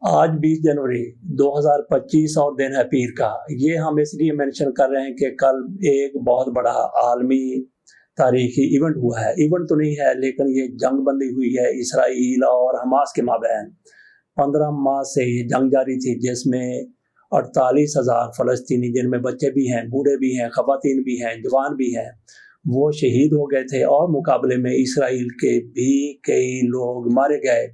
آج 20 جنوری 2025 اور دن ہے پیر کا۔ یہ ہم اس لیے مینشن کر رہے ہیں کہ کل ایک بہت بڑا عالمی تاریخی ایونٹ ہوا ہے۔ ایونٹ تو نہیں ہے لیکن یہ جنگ بندی ہوئی ہے اسرائیل اور حماس کے مابین۔ 15 ماہ سے یہ جنگ جاری تھی جس میں 48,000 فلسطینی، جن میں بچے بھی ہیں، بوڑھے بھی ہیں، خواتین بھی ہیں، جوان بھی ہیں، وہ شہید ہو گئے تھے اور مقابلے میں اسرائیل کے بھی کئی لوگ مارے گئے۔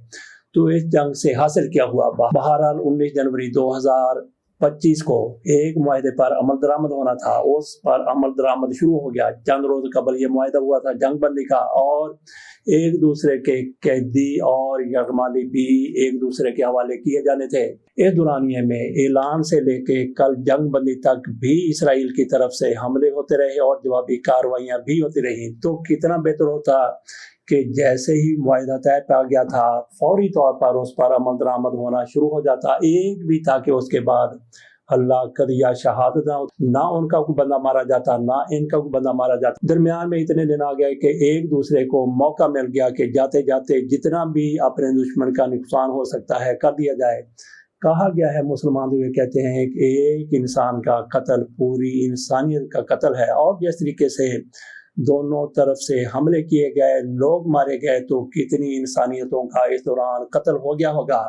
تو اس جنگ سے حاصل کیا ہوا بہرحال 19 جنوری 2025 کو ایک معاہدے پر عمل درآمد ہونا تھا۔ اس پر عمل درآمد شروع ہو گیا۔ چند روز قبل یہ معاہدہ ہوا تھا جنگ بندی کا، اور ایک دوسرے کے قیدی اور یرغمالی بھی ایک دوسرے کے حوالے کیے جانے تھے۔ اس دورانیے میں اعلان سے لے کے کل جنگ بندی تک بھی اسرائیل کی طرف سے حملے ہوتے رہے اور جوابی کارروائیاں بھی ہوتی رہیں۔ تو کتنا بہتر ہوتا کہ جیسے ہی معاہدہ طے پا گیا تھا فوری طور پر اس پر عمل درآمد ہونا شروع ہو جاتا، ایک بھی تھا کہ اس کے بعد ہلاکت یا شہادت نہ ان کا کوئی بندہ مارا جاتا نہ ان کا کوئی بندہ مارا جاتا۔ درمیان میں اتنے دن آ گئے کہ ایک دوسرے کو موقع مل گیا کہ جاتے جاتے جتنا بھی اپنے دشمن کا نقصان ہو سکتا ہے کر دیا جائے۔ کہا گیا ہے، مسلمان جو یہ کہتے ہیں کہ ایک انسان کا قتل پوری انسانیت کا قتل ہے، اور جس طریقے سے دونوں طرف سے حملے کیے گئے، لوگ مارے گئے، تو کتنی انسانیتوں کا اس دوران قتل ہو گیا ہوگا۔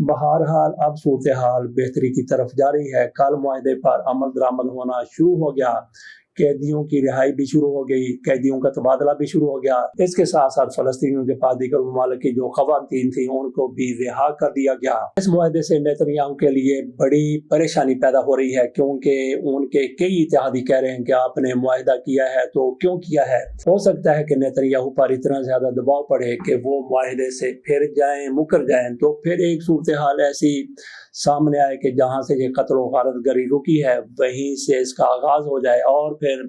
بہرحال اب صورتحال بہتری کی طرف جا رہی ہے۔ کل معاہدے پر عمل درآمد ہونا شروع ہو گیا، قیدیوں کی رہائی بھی شروع ہو گئی، قیدیوں کا تبادلہ بھی شروع ہو گیا۔ اس کے ساتھ ساتھ فلسطینیوں کے پاس دیگر ممالک کی جو خواتین تھیں ان کو بھی رہا کر دیا گیا۔ اس معاہدے سے نیتنیاہو کے لیے بڑی پریشانی پیدا ہو رہی ہے، کیونکہ ان کے کئی اتحادی کہہ رہے ہیں کہ آپ نے معاہدہ کیا ہے تو کیوں کیا ہے۔ ہو سکتا ہے کہ نیتنیاہو پر اتنا زیادہ دباؤ پڑے کہ وہ معاہدے سے پھر جائیں، مکر جائیں، تو پھر ایک صورتحال ایسی سامنے آئے کہ جہاں سے یہ قتل و غارت گری رکی ہے وہیں سے اس کا آغاز ہو جائے اور پھر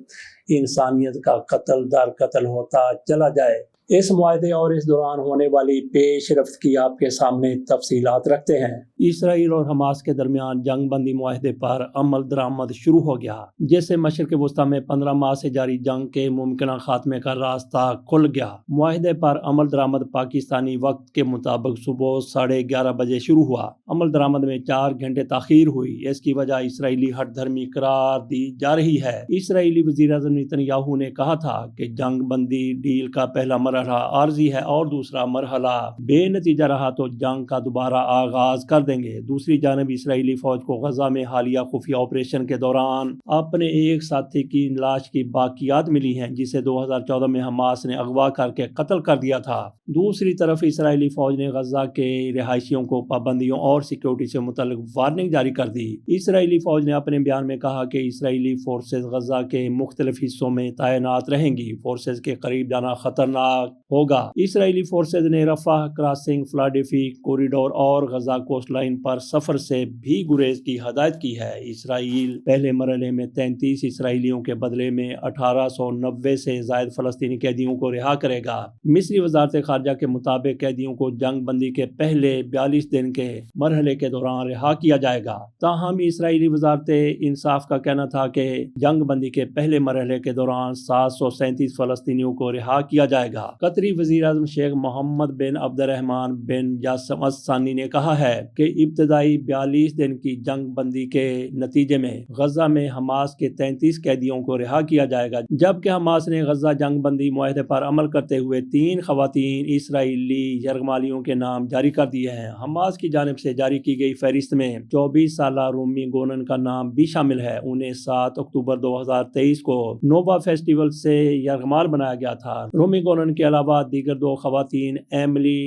انسانیت کا قتل در قتل ہوتا چلا جائے۔ اس معاہدے اور اس دوران ہونے والی پیش رفت کی آپ کے سامنے تفصیلات رکھتے ہیں۔ اسرائیل اور حماس کے درمیان جنگ بندی معاہدے پر عمل درآمد شروع ہو گیا، جس سے مشرق وسطیٰ میں 15 ماہ سے جاری جنگ کے ممکنہ خاتمے کا راستہ کھل گیا۔ معاہدے پر عمل درآمد پاکستانی وقت کے مطابق صبح 11:30 بجے شروع ہوا۔ عمل درآمد میں 4 گھنٹے تاخیر ہوئی۔ اس کی وجہ اسرائیلی ہٹ دھرمی قرار دی جا رہی ہے۔ اسرائیلی وزیر اعظم نیتنیاہو نے کہا تھا کہ جنگ بندی ڈیل کا پہلا مرحلہ عارضی ہے اور دوسرا مرحلہ بے نتیجہ رہا تو جنگ کا دوبارہ آغاز کر دیں گے۔ دوسری جانب اسرائیلی فوج کو غزہ میں حالیہ خفیہ آپریشن کے دوران اپنے ایک ساتھی کی لاش کی باقیات ملی ہیں جسے 2014 میں حماس نے اغوا کر کے قتل کر دیا تھا۔ دوسری طرف اسرائیلی فوج نے غزہ کے رہائشیوں کو پابندیوں اور سیکیورٹی سے متعلق وارننگ جاری کر دی۔ اسرائیلی فوج نے اپنے بیان میں کہا کہ اسرائیلی فورسز غزہ کے مختلف حصوں میں تعینات رہیں گی۔ فورسز کے قریب جانا خطرناک ہوگا۔ اسرائیلی فورسز نے رفح کراسنگ، فلاڈیفی کوریڈور اور غزہ کوسٹ لائن پر سفر سے بھی گریز کی ہدایت کی ہے۔ اسرائیل پہلے مرحلے میں 33 اسرائیلیوں کے بدلے میں 1890 سے زائد فلسطینی قیدیوں کو رہا کرے گا۔ مصری وزارت خارجہ کے مطابق قیدیوں کو جنگ بندی کے پہلے 42 دن کے مرحلے کے دوران رہا کیا جائے گا۔ تاہم اسرائیلی وزارت انصاف کا کہنا تھا کہ جنگ بندی کے پہلے مرحلے کے دوران 737 فلسطینیوں کو رہا کیا جائے گا۔ قطری وزیر اعظم شیخ محمد بن عبد الرحمن بن جاسم الثانی نے کہا ہے کہ ابتدائی 42 دن کی جنگ بندی کے نتیجے میں غزہ میں حماس کے 33 قیدیوں کو رہا کیا جائے گا، جبکہ حماس نے غزہ جنگ بندی معاہدے پر عمل کرتے ہوئے 3 خواتین اسرائیلی یرغمالیوں کے نام جاری کر دیے ہیں۔ حماس کی جانب سے جاری کی گئی فہرست میں 24 سالہ رومی گونن کا نام بھی شامل ہے۔ انہیں 7 اکتوبر 2023 کو نووا فیسٹیول سے یرغمال بنایا گیا تھا۔ رومی گونن کے علاوہ دیگر 2 خواتین ایملی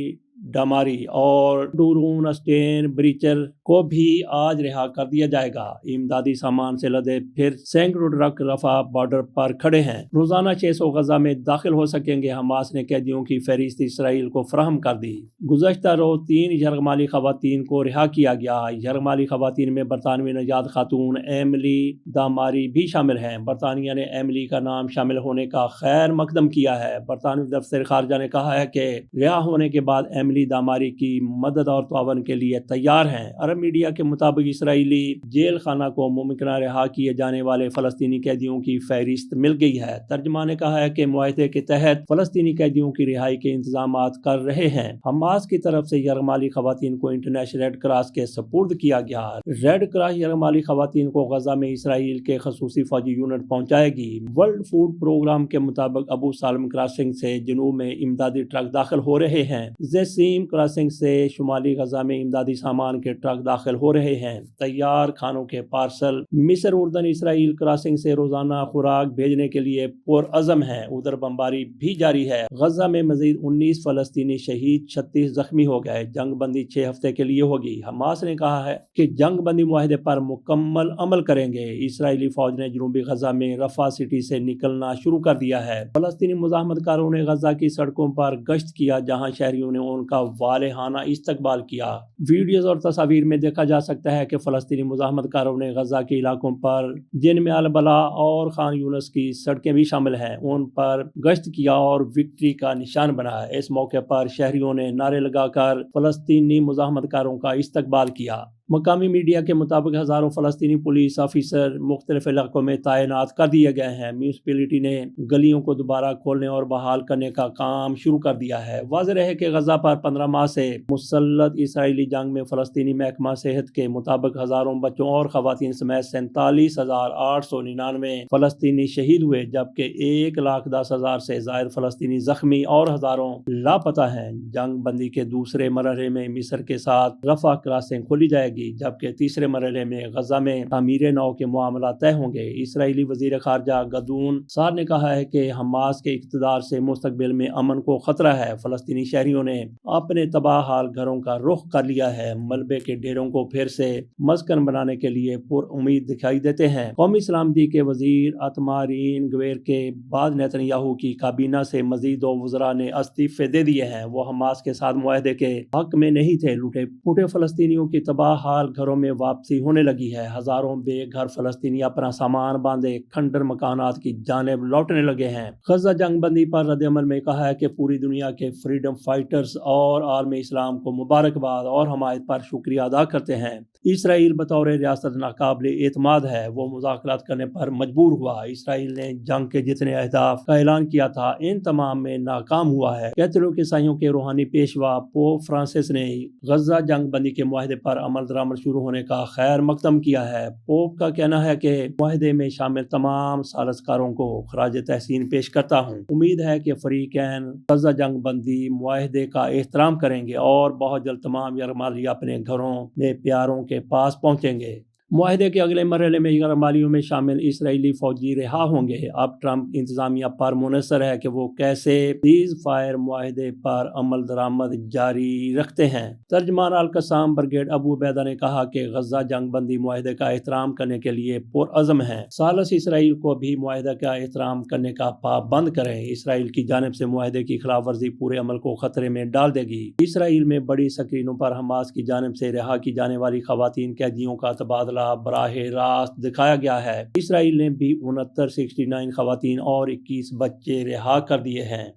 ڈاماری اور ڈورون اسٹین بریچر کو بھی آج رہا کر دیا جائے گا۔ امدادی سامان سے لدے پھر سینکڑوں ٹرک رفح بارڈر پر کھڑے ہیں۔ روزانہ 600 غزہ میں داخل ہو سکیں گے۔ حماس نے قیدیوں کی فہرست اسرائیل کو فراہم کر دی۔ گزشتہ روز 3 یرغمالی خواتین کو رہا کیا گیا۔ یرغمالی خواتین میں برطانوی نژاد خاتون ایملی ڈاماری بھی شامل ہیں۔ برطانیہ نے ایملی کا نام شامل ہونے کا خیر مقدم کیا ہے۔ برطانوی دفتر خارجہ نے کہا ہے کہ رہا ہونے کے بعد ایملی عملی داماری کی مدد اور تعاون کے لیے تیار ہیں۔ عرب میڈیا کے مطابق اسرائیلی جیل خانہ کو ممکنہ رہا کیے جانے والے فلسطینی قیدیوں کی فہرست مل گئی ہے۔ ترجمان نے کہا ہے کہ معاہدے کے تحت فلسطینی قیدیوں کی رہائی کے انتظامات کر رہے ہیں۔ حماس کی طرف سے یرغمالی خواتین کو انٹرنیشنل ریڈ کراس کے سپرد کیا گیا۔ ریڈ کراس یرغمالی خواتین کو غزہ میں اسرائیل کے خصوصی فوجی یونٹ پہنچائے گی۔ ورلڈ فوڈ پروگرام کے مطابق ابو سالم کراسنگ سے جنوب میں امدادی ٹرک داخل ہو رہے ہیں۔ زیسیم کراسنگ سے شمالی غزہ میں امدادی سامان کے ٹرک داخل ہو رہے ہیں۔ تیار کھانوں کے پارسل مصر، اردن، اسرائیل کراسنگ سے روزانہ خوراک بھیجنے کے لیے پرعزم ہیں۔ ادھر بمباری بھی جاری ہے۔ غزہ میں مزید 19 فلسطینی شہید، 36 زخمی ہو گئے۔ جنگ بندی 6 ہفتے کے لیے ہوگی۔ حماس نے کہا ہے کہ جنگ بندی معاہدے پر مکمل عمل کریں گے۔ اسرائیلی فوج نے جنوبی غزہ میں رفح سٹی سے نکلنا شروع کر دیا ہے۔ فلسطینی مزاحمت کاروں نے غزہ کی سڑکوں پر گشت کیا، جہاں شہریوں نے ان کا والہانہ استقبال کیا۔ ویڈیوز اور تصاویر میں دیکھا جا سکتا ہے کہ فلسطینی مزاحمت کاروں نے غزہ کے علاقوں پر، جن میں البلا اور خان یونس کی سڑکیں بھی شامل ہیں، ان پر گشت کیا اور وکٹری کا نشان بنایا۔ اس موقع پر شہریوں نے نعرے لگا کر فلسطینی مزاحمت کاروں کا استقبال کیا۔ مقامی میڈیا کے مطابق ہزاروں فلسطینی پولیس آفیسر مختلف علاقوں میں تعینات کر دیے گئے ہیں۔ میونسپلٹی نے گلیوں کو دوبارہ کھولنے اور بحال کرنے کا کام شروع کر دیا ہے۔ واضح ہے کہ غزہ پر 15 ماہ سے مسلط اسرائیلی جنگ میں فلسطینی محکمہ صحت کے مطابق ہزاروں بچوں اور خواتین سمیت 47,899 فلسطینی شہید ہوئے، جبکہ 1,10,000 سے زائد فلسطینی زخمی اور ہزاروں لاپتہ ہیں۔ جنگ بندی کے دوسرے مرحلے میں مصر کے ساتھ رفح کراسنگ کھولی جائے گی، جبکہ تیسرے مرحلے میں غزہ میں تعمیر نو کے معاملات طے ہوں گے۔ اسرائیلی وزیر خارجہ گدون سار نے کہا ہے کہ حماس کے اقتدار سے مستقبل میں امن کو خطرہ ہے۔ فلسطینی شہریوں نے اپنے تباہ حال گھروں کا رخ کر لیا ہے۔ ملبے کے ڈیروں کو پھر سے مسکن بنانے کے لیے پر امید دکھائی دیتے ہیں۔ قومی سلامتی کے وزیر اتمارین گویر کے بعد نیتن یاہو کی کابینہ سے مزید 2 وزراء نے استعفے دے دیے ہیں۔ وہ حماس کے ساتھ معاہدے کے حق میں نہیں تھے۔ لوٹے پھوٹے فلسطینیوں کی تباہ حال گھروں میں واپسی ہونے لگی ہے۔ ہزاروں بے گھر فلسطینی اپنا سامان باندھے کھنڈر مکانات کی جانب لوٹنے لگے ہیں۔ غزہ جنگ بندی پر رد عمل میں کہا ہے کہ پوری دنیا کے فریڈم فائٹرز اور عالم اسلام کو مبارکباد اور حمایت پر شکریہ ادا کرتے ہیں۔ اسرائیل بطور ریاست ناقابل اعتماد ہے۔ وہ مذاکرات کرنے پر مجبور ہوا۔ اسرائیل نے جنگ کے جتنے اہداف کا اعلان کیا تھا، ان تمام میں ناکام ہوا ہے۔ کیتھولک عیسائیوں کے روحانی پیشوا پوپ فرانسس نے غزہ جنگ بندی کے معاہدے پر عمل درآمد شروع ہونے کا خیر مقدم کیا ہے۔ پوپ کا کہنا ہے کہ معاہدے میں شامل تمام ثالثکاروں کو خراج تحسین پیش کرتا ہوں۔ امید ہے کہ فریقین غزہ جنگ بندی معاہدے کا احترام کریں گے اور بہت جلد تمام یرغمالی اپنے گھروں میں پیاروں کے پاس پہنچیں گے۔ معاہدے کے اگلے مرحلے میں یرغمالیوں میں شامل اسرائیلی فوجی رہا ہوں گے۔ اب ٹرمپ انتظامیہ پر منحصر ہے کہ وہ کیسے سیز فائر معاہدے پر عمل درآمد جاری رکھتے ہیں۔ ترجمان القسام بریگیڈ ابو عبیدہ نے کہا کہ غزہ جنگ بندی معاہدے کا احترام کرنے کے لیے پرعزم ہیں۔ ثالث اسرائیل کو بھی معاہدے کا احترام کرنے کا پابند کریں۔ اسرائیل کی جانب سے معاہدے کی خلاف ورزی پورے عمل کو خطرے میں ڈال دے گی۔ اسرائیل میں بڑی سکرینوں پر حماس کی جانب سے رہا کی جانے والی خواتین قیدیوں کا تبادلہ براہ راست دکھایا گیا ہے۔ اسرائیل نے بھی 69 خواتین اور 21 بچے رہا کر دیے ہیں۔